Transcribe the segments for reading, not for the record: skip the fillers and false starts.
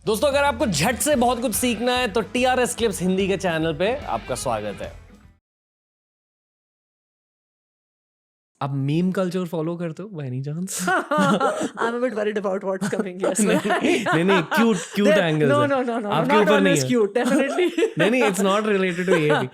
दोस्तों, अगर आपको झट से बहुत कुछ सीखना है तो टीआरएस क्लिप्स हिंदी के चैनल पे आपका स्वागत है। आप मीम कल्चर फॉलो करते हो by any chance? I'm a bit worried about what's coming. Yes. नहीं, क्यूट एंगल्स No, है। no, no, no. आपके Not ऊपर नहीं always है। cute. Definitely. नहीं, it's not related to AI.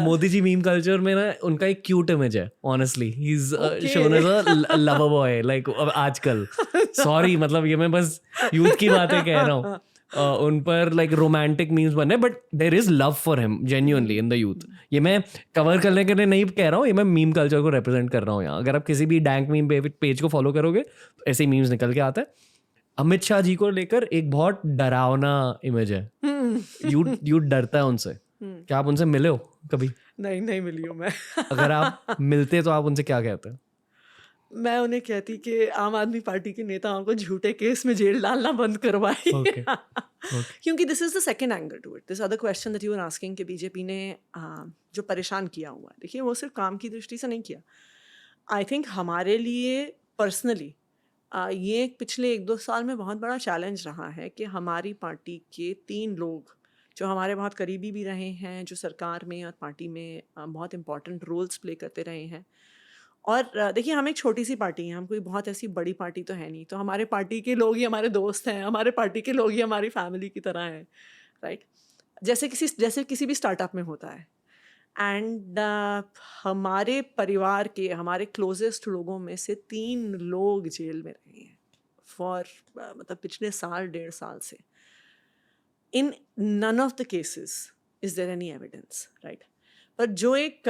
Modi ji meme culture में ना उनका एक क्यूट इमेज है। Honestly he is Okay. Shown as a lover boy like आजकल। सॉरी, मतलब ये मैं बस यूथ की बातें कह रहा हूँ। उन पर लाइक रोमांटिक मीम्स बने, but there is love for him genuinely in the youth. ये मैं कवर करने के लिए नहीं कह रहा हूँ, ये मैं मीम कल्चर को रिप्रेजेंट कर रहा हूँ यहाँ। अगर आप किसी भी डैंक मीम पेज को फॉलो करोगे तो ऐसे मीम्स निकल के आता है। अमित शाह जी को लेकर एक बहुत डरावना इमेज है। यूथ डरता है उनसे। क्या आप उनसे मिले हो कभी? नहीं मिली हूँ मैं। अगर आप मिलते तो आप उनसे क्या कहते हैं? मैं उन्हें कहती कि आम आदमी पार्टी के नेताओं को झूठे केस में जेल डालना बंद करवाई। ओके। क्योंकि this is the second angle to it, this other question that you are asking कि बीजेपी ने जो परेशान किया हुआ है, देखिए वो सिर्फ काम की दृष्टि से नहीं किया। आई थिंक हमारे लिए पर्सनली ये पिछले 1-2 साल में बहुत बड़ा चैलेंज रहा है कि हमारी पार्टी के 3 लोग जो हमारे बहुत करीबी भी रहे हैं, जो सरकार में और पार्टी में बहुत इंपॉर्टेंट रोल्स प्ले करते रहे हैं। और देखिए, हम एक छोटी सी पार्टी हैं, हम कोई बहुत ऐसी बड़ी पार्टी तो है नहीं, तो हमारे पार्टी के लोग ही हमारे दोस्त हैं, हमारे पार्टी के लोग ही हमारी फैमिली की तरह हैं, राइट? जैसे किसी भी स्टार्टअप में होता है। एंड हमारे परिवार के, हमारे क्लोजेस्ट लोगों में से 3 लोग जेल में रहे हैं फॉर मतलब पिछले साल 1.5 साल से। In none of the cases is there any evidence, right? पर जो एक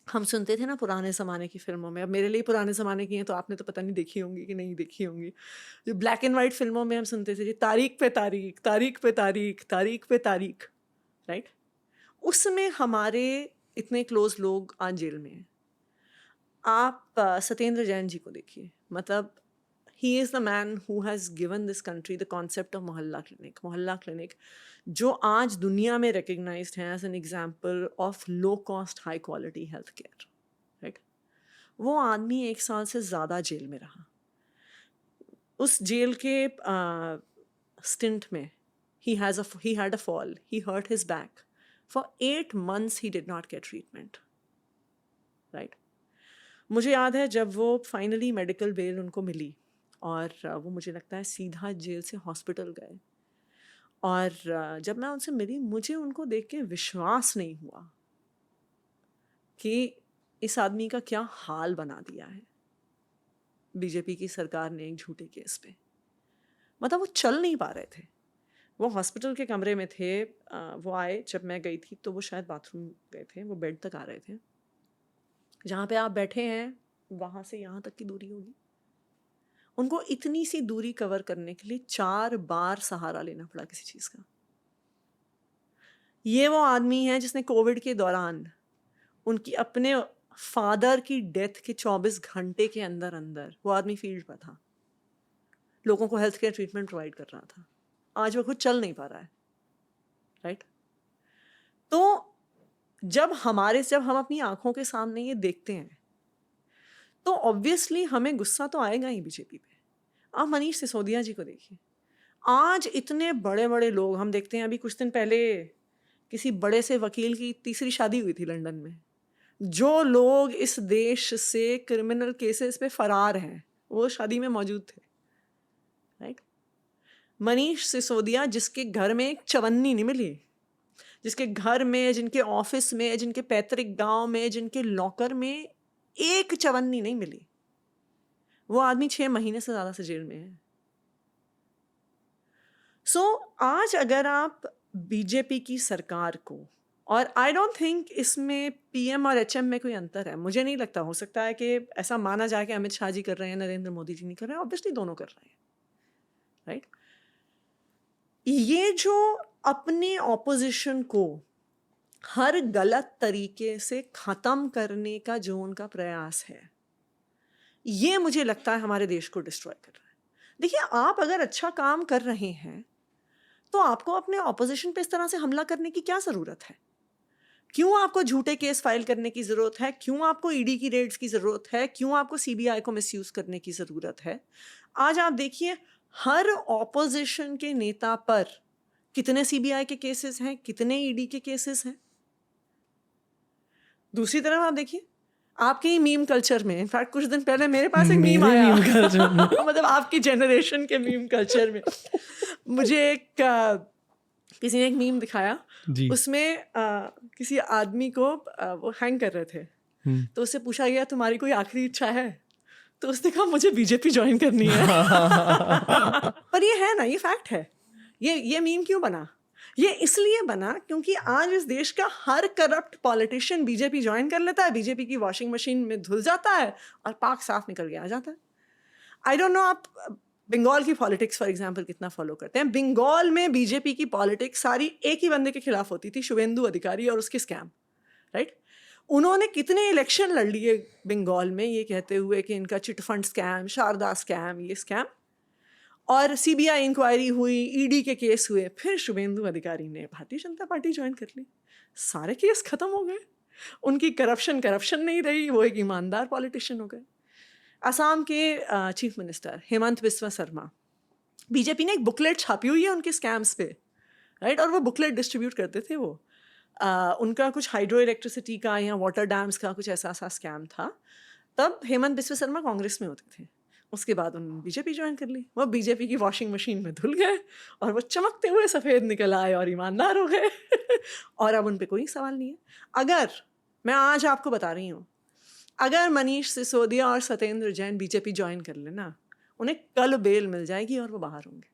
हम सुनते थे ना पुराने ज़माने की फिल्मों में, अब मेरे लिए पुराने ज़माने की हैं तो आपने तो पता नहीं देखी होंगी कि नहीं देखी होंगी। जो ब्लैक एंड वाइट फिल्मों में हम सुनते थे, जी तारीख पे तारीख, तारीख पे तारीख, तारीख पे तारीख, राइट? उसमें हमारे इतने क्लोज लोग आज जेल में हैं। आप सत्येंद्र जैन जी को देखिए, मतलब he is the man who has given this country the concept of मोहल्ला क्लिनिक, जो आज दुनिया में recognized है as an example of low cost high quality health care, right? वो आदमी 1 साल से ज़्यादा जेल में रहा। उस जेल के stint में he had a fall, he hurt his back. For 8 months he did not get treatment, right? मुझे याद है जब वो फाइनली मेडिकल बेल उनको मिली और वो मुझे लगता है सीधा जेल से हॉस्पिटल गए, और जब मैं उनसे मिली मुझे उनको देख के विश्वास नहीं हुआ कि इस आदमी का क्या हाल बना दिया है बीजेपी की सरकार ने एक झूठे केस पे। मतलब वो चल नहीं पा रहे थे, वो हॉस्पिटल के कमरे में थे। वो आए जब मैं गई थी तो वो शायद बाथरूम गए थे, वो बेड तक आ रहे थे। जहाँ पे आप बैठे हैं वहाँ से यहाँ तक की दूरी होगी। उनको इतनी सी दूरी कवर करने के लिए 4 बार सहारा लेना पड़ा किसी चीज़ का। ये वो आदमी है जिसने कोविड के दौरान उनकी अपने फादर की डेथ के 24 घंटे के अंदर अंदर वो आदमी फील्ड पर था, लोगों को हेल्थ केयर ट्रीटमेंट प्रोवाइड कर रहा था। आज वो खुद चल नहीं पा रहा है, राइट? तो जब हम अपनी आंखों के सामने ये देखते हैं तो ऑब्वियसली हमें गुस्सा तो आएगा ही बीजेपी पे। आप मनीष सिसोदिया जी को देखिए, आज इतने बड़े बड़े लोग हम देखते हैं। अभी कुछ दिन पहले किसी बड़े से वकील की तीसरी शादी हुई थी लंदन में। जो लोग इस देश से क्रिमिनल केसेस पे फरार हैं वो शादी में मौजूद थे, राइट? मनीष सिसोदिया जिसके घर में एक चवन्नी नहीं मिली, जिसके घर में, जिनके ऑफिस में, जिनके पैतृक गांव में, जिनके लॉकर में एक चवन्नी नहीं मिली, वो आदमी 6 महीने से ज़्यादा से जेल में है। सो आज अगर आप बीजेपी की सरकार को, और आई डोंट थिंक इसमें पीएम और एचएम में कोई अंतर है, मुझे नहीं लगता। हो सकता है कि ऐसा माना जाए कि अमित शाह जी कर रहे हैं, नरेंद्र मोदी जी नहीं कर रहे हैं, ऑब्वियसली दोनों कर रहे हैं, राइट? ये जो अपने ऑपोजिशन को हर गलत तरीके से ख़त्म करने का जो उनका प्रयास है, ये मुझे लगता है हमारे देश को डिस्ट्रॉय कर रहा है। देखिए, आप अगर अच्छा काम कर रहे हैं तो आपको अपने ऑपोजिशन पे इस तरह से हमला करने की क्या ज़रूरत है? क्यों आपको झूठे केस फाइल करने की ज़रूरत है? क्यों आपको ईडी की रेड्स की ज़रूरत है? क्यों आपको सीबीआई को मिसयूज़ करने की ज़रूरत है? आज आप देखिए, हर ऑपोजिशन के नेता पर कितने सीबीआई के केसेस हैं, कितने ईडी के केसेस हैं। दूसरी तरफ आप देखिए आपके ही मीम कल्चर में, इनफैक्ट कुछ दिन पहले मेरे पास एक मीम आया मतलब आपकी जनरेशन के मीम कल्चर में मुझे एक किसी ने एक मीम दिखाया जी। उसमें किसी आदमी को वो हैंग कर रहे थे, तो उससे पूछा गया तुम्हारी कोई आखिरी इच्छा है, तो उसने कहा मुझे बीजेपी ज्वाइन करनी है पर ये है ना, ये फैक्ट है। ये मीम क्यों बना? ये इसलिए बना क्योंकि आज इस देश का हर करप्ट पॉलिटिशियन बीजेपी ज्वाइन कर लेता है, बीजेपी की वॉशिंग मशीन में धुल जाता है और पाक साफ निकल के आ जाता है। आई डोंट नो आप बंगाल की पॉलिटिक्स फॉर एग्जांपल कितना फॉलो करते हैं। बंगाल में बीजेपी की पॉलिटिक्स सारी एक ही बंदे के खिलाफ होती थी, शुभेंदु अधिकारी और उसके स्कैम, राइट? उन्होंने कितने इलेक्शन लड़ लिए बंगाल में ये कहते हुए कि इनका chit fund scam, Saradha scam, ये स्कैम, और सीबीआई इंक्वायरी हुई, ईडी के केस हुए, फिर शुभेंदु अधिकारी ने भारतीय जनता पार्टी ज्वाइन कर ली, सारे केस खत्म हो गए, उनकी करप्शन नहीं रही, वो एक ईमानदार पॉलिटिशियन हो गए। असम के chief minister Hemant Biswa Sharma, BJP ने एक बुकलेट छापी हुई है उनके स्कैम्स पे, राइट? और वो बुकलेट डिस्ट्रीब्यूट करते थे वो। उनका कुछ हाइड्रो इलेक्ट्रिसिटी का या वाटर डैम्स का कुछ ऐसा स्कैम था। तब हेमंत बिस्वा शर्मा कांग्रेस में होते थे, उसके बाद उन्होंने बीजेपी ज्वाइन कर ली। वो बीजेपी की वॉशिंग मशीन में धुल गए और वो चमकते हुए सफ़ेद निकल आए और ईमानदार हो गए और अब उन पे कोई सवाल नहीं है। अगर मैं आज आपको बता रही हूँ, अगर मनीष सिसोदिया और सत्येंद्र जैन बीजेपी ज्वाइन कर लेना, उन्हें कल बेल मिल जाएगी और वो बाहर होंगे।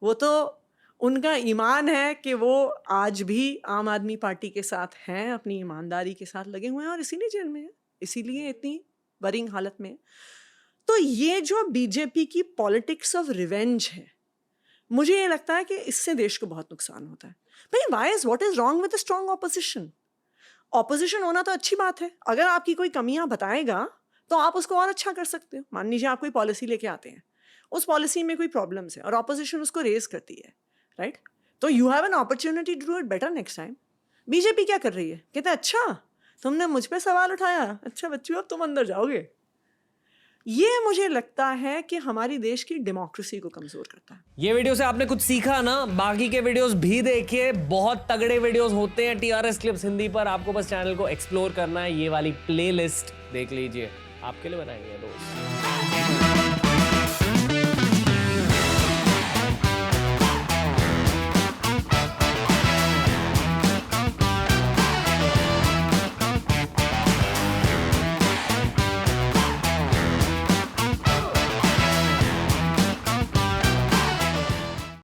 वो तो उनका ईमान है कि वो आज भी आम आदमी पार्टी के साथ हैं, अपनी ईमानदारी के साथ लगे हुए हैं और इसीलिए जेल में है, इसीलिए इतनी वरिंग हालत में। तो ये जो बीजेपी की पॉलिटिक्स ऑफ रिवेंज है, मुझे ये लगता है कि इससे देश को बहुत नुकसान होता है। भाई what is wrong with the strong opposition? Opposition होना तो अच्छी बात है, अगर आपकी कोई कमियां बताएगा तो आप उसको और अच्छा कर सकते हो। मान लीजिए आप कोई पॉलिसी लेके आते हैं, उस पॉलिसी में कोई प्रॉब्लम्स है और ऑपोजिशन उसको रेज करती है, राइट? तो you have an opportunity to do it better next time. BJP क्या कर रही है? कहते हैं अच्छा तुमने मुझ पे सवाल उठाया, अच्छा बच्चों अब तुम अंदर जाओगे। ये मुझे लगता है कि हमारी देश की डेमोक्रेसी को कमजोर करता है। ये वीडियो से आपने कुछ सीखा ना? बाकी के वीडियोस भी देखिए, बहुत तगड़े वीडियोस होते हैं टीआरएस क्लिप्स हिंदी पर। आपको बस चैनल को एक्सप्लोर करना है, ये वाली प्लेलिस्ट देख लीजिए, आपके लिए बनाई है दोस्त।